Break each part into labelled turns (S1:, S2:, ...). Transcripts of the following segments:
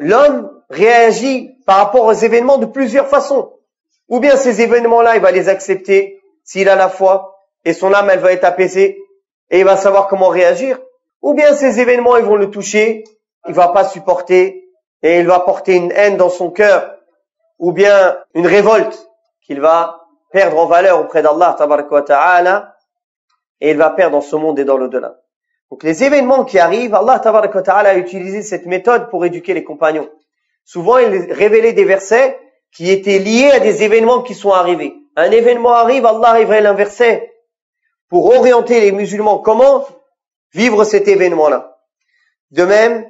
S1: l'homme réagit par rapport aux événements de plusieurs façons. Ou bien ces événements-là, il va les accepter s'il a la foi et son âme, elle va être apaisée et il va savoir comment réagir. Ou bien ces événements, ils vont le toucher, il va pas supporter et il va porter une haine dans son cœur ou bien une révolte qu'il va perdre en valeur auprès d'Allah tabaraka wa ta'ala et il va perdre dans ce monde et dans l'au-delà. Donc les événements qui arrivent, Allah tabaraka wa ta'ala a utilisé cette méthode pour éduquer les compagnons. Souvent, il révélait des versets qui étaient liés à des événements qui sont arrivés. Un événement arrive, Allah révèle un verset pour orienter les musulmans comment vivre cet événement-là. De même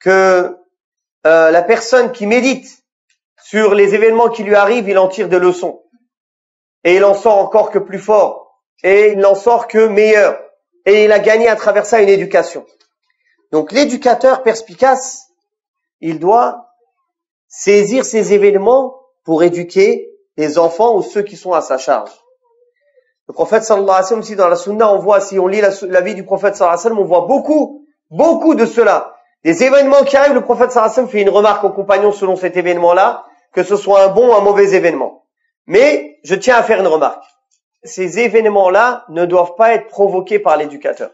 S1: que la personne qui médite sur les événements qui lui arrivent, il en tire des leçons. Et il en sort encore que plus fort. Et il n'en sort que meilleur. Et il a gagné à travers ça une éducation. Donc l'éducateur perspicace, il doit saisir ces événements pour éduquer les enfants ou ceux qui sont à sa charge. Le prophète sallallahu alayhi wa sallam, aussi dans la sunna, on voit, si on lit la vie du prophète sallallahu alayhi wa sallam, on voit beaucoup de cela. Des événements qui arrivent, le prophète sallallahu alayhi wa sallam fait une remarque aux compagnons selon cet événement-là, que ce soit un bon ou un mauvais événement. Mais je tiens à faire une remarque. Ces événements-là ne doivent pas être provoqués par l'éducateur.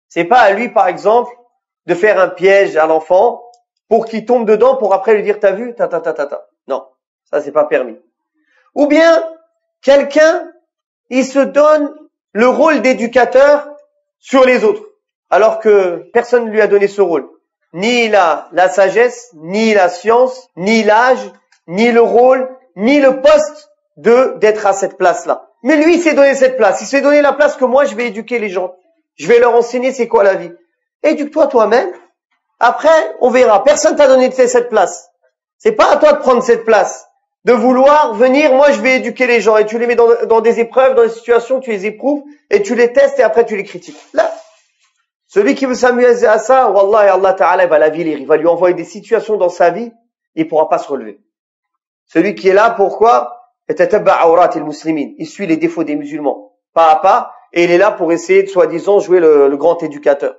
S1: C'est pas à lui, par exemple, de faire un piège à l'enfant pour qu'il tombe dedans pour après lui dire t'as vu, Non, ça c'est pas permis. Ou bien, quelqu'un, il se donne le rôle d'éducateur sur les autres, alors que personne ne lui a donné ce rôle. Ni la sagesse, ni la science, ni l'âge, ni le rôle, ni le poste d'être à cette place-là. Mais lui, il s'est donné cette place. Il s'est donné la place que moi, je vais éduquer les gens. Je vais leur enseigner c'est quoi la vie. Éduque-toi toi-même. Après, on verra. Personne t'a donné cette place. C'est pas à toi de prendre cette place. De vouloir venir, moi, je vais éduquer les gens. Et tu les mets dans des épreuves, dans des situations, tu les éprouves, et tu les testes, et après tu les critiques. Là. Celui qui veut s'amuser à ça, Wallah, Allah Ta'ala, il va l'avilir. Il va lui envoyer des situations dans sa vie, il pourra pas se relever. Celui qui est là, pourquoi? Il suit les défauts des musulmans, pas à pas, et il est là pour essayer de, soi-disant, jouer le grand éducateur.